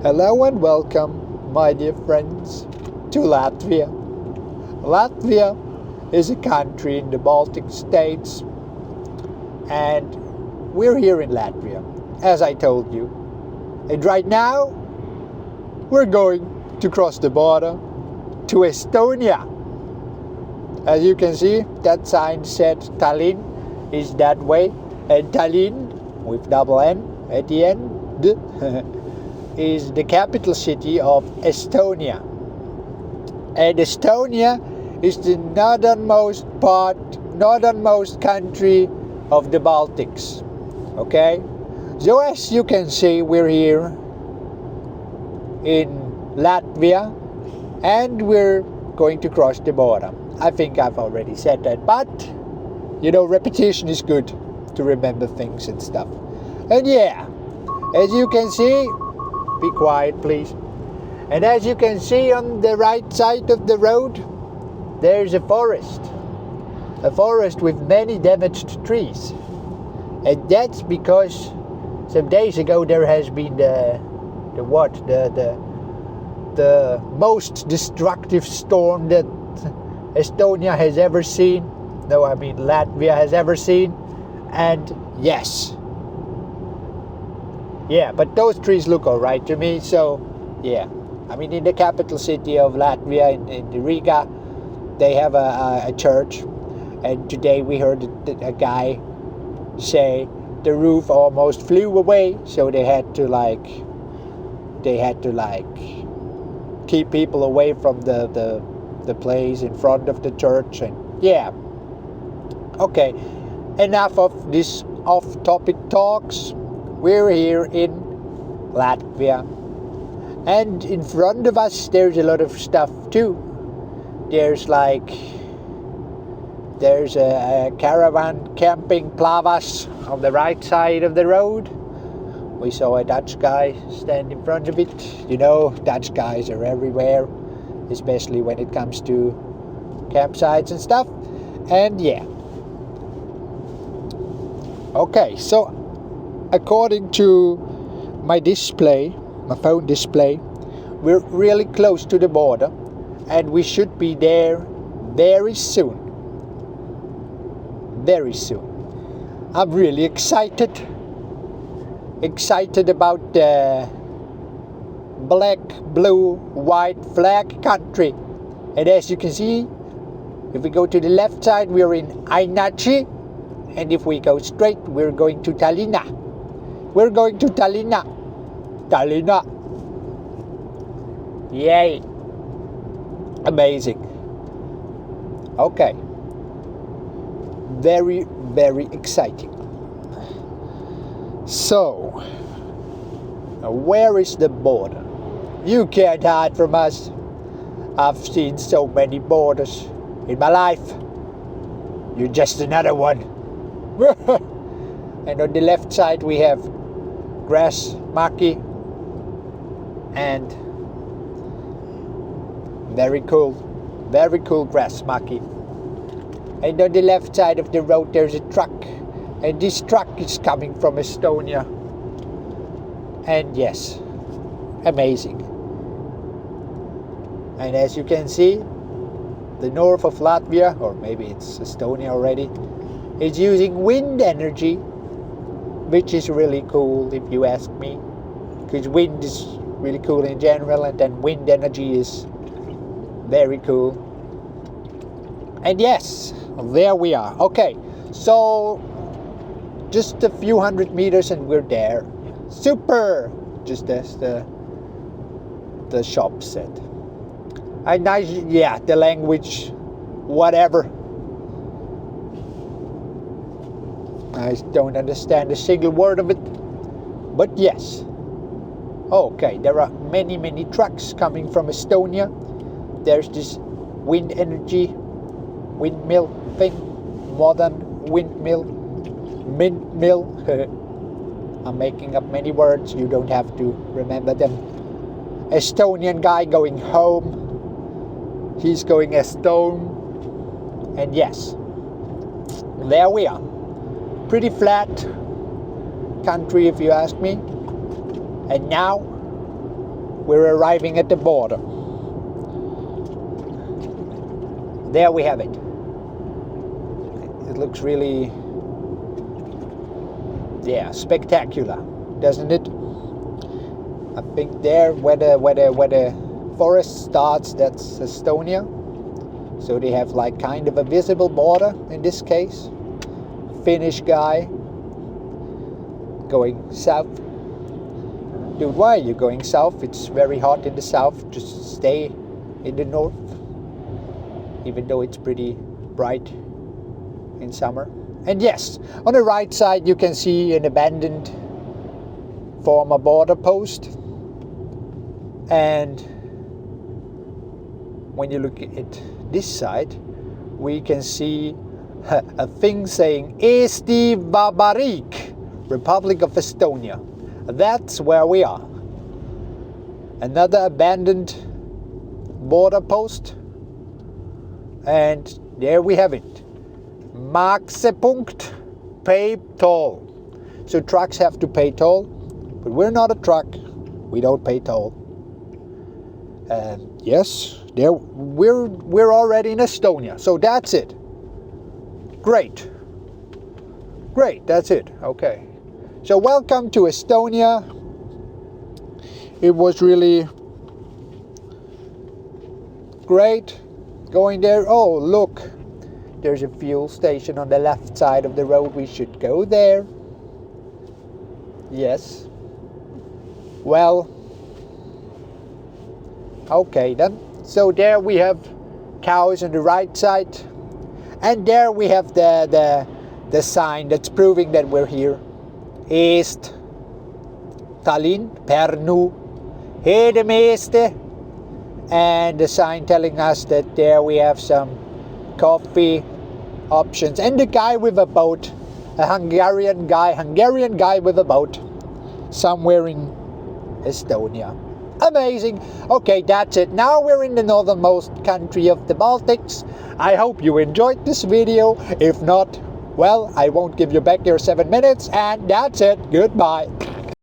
Hello and welcome, my dear friends, to Latvia. Latvia is a country in the Baltic states, and we're here in Latvia, as I told you. And right now, we're going to cross the border to Estonia. As you can see, that sign said Tallinn is that way, and Tallinn, with double N at the end, is the capital city of Estonia. And Estonia is the northernmost country of the Baltics. Okay? So as you can see, we're here in Latvia and we're going to cross the border. I think I've already said that, but repetition is good to remember things and stuff. And yeah, as you can see, be quiet, please. And as you can see on the right side of the road, there's a forest with many damaged trees. And that's because some days ago there has been the most destructive storm that Estonia has ever seen. No, I mean Latvia has ever seen. And yes. Yeah, but those trees look alright to me, so yeah. I mean, in the capital city of Latvia, in Riga, they have a church, and today we heard a guy say the roof almost flew away, so they had to keep people away from the place in front of the church, and yeah. Okay, enough of this off-topic talks. We're here in Latvia, and in front of us there's a lot of stuff too. There's a caravan camping plavas on the right side of the road. We saw a Dutch guy stand in front of it. Dutch guys are everywhere, especially when it comes to campsites and stuff. And yeah. Okay, so according to my phone display, we're really close to the border and we should be there very soon. Very soon. I'm really excited about the black, blue, white flag country. And as you can see, if we go to the left side, we're in Ainachi, and if we go straight, we're going to Tallinna. We're going to Tallinna. Tallinna. Yay. Amazing. Okay. Very, very exciting. So, where is the border? You can't hide from us. I've seen so many borders in my life. You're just another one. And on the left side we have grass maki, and very cool grass maki. And on the left side of the road there's a truck, and this truck is coming from Estonia. And yes, amazing. And as you can see, the north of Latvia, or maybe it's Estonia already, is using wind energy, which is really cool if you ask me, because wind is really cool in general, and then wind energy is very cool. And yes, there we are. Okay, so just a few hundred meters and we're there. Super, just as the shop said. And the language, whatever. I don't understand a single word of it, but yes. Okay, there are many trucks coming from Estonia. There's this windmill thing, modern windmill. I'm making up many words, you don't have to remember them. Estonian guy going home. He's going Estone. And yes, there we are. Pretty flat country if you ask me. And now we're arriving at the border. There we have it. It looks really, yeah, spectacular, doesn't it? I think there where the forest starts, that's Estonia. So they have like kind of a visible border in this case. Finnish guy going south. Dude, why are you going south? It's very hot in the south. Just stay in the north. Even though it's pretty bright in summer. And yes, on the right side you can see an abandoned former border post. And when you look at this side, we can see a thing saying Eesti Vabariik, Republic of Estonia. That's where we are. Another abandoned border post. And there we have it. Maksepunkt, pay toll. So trucks have to pay toll, but we're not a truck. We don't pay toll. And yes, there we're already in Estonia. So that's it. Great. That's it. Okay. So welcome to Estonia. It was really great going there. Oh, look. There's a fuel station on the left side of the road. We should go there. Yes. Well. Okay then. So there we have cows on the right side. And there we have the sign that's proving that we're here. Eest, Tallinn, Pärnu, Hedemeeste. And the sign telling us that there we have some coffee options. And the guy with a boat, a Hungarian guy with a boat, somewhere in Estonia. Amazing. Okay, that's it. Now we're in the northernmost country of the Baltics. I hope you enjoyed this video. If not, well, I won't give you back your 7 minutes. And that's it. Goodbye.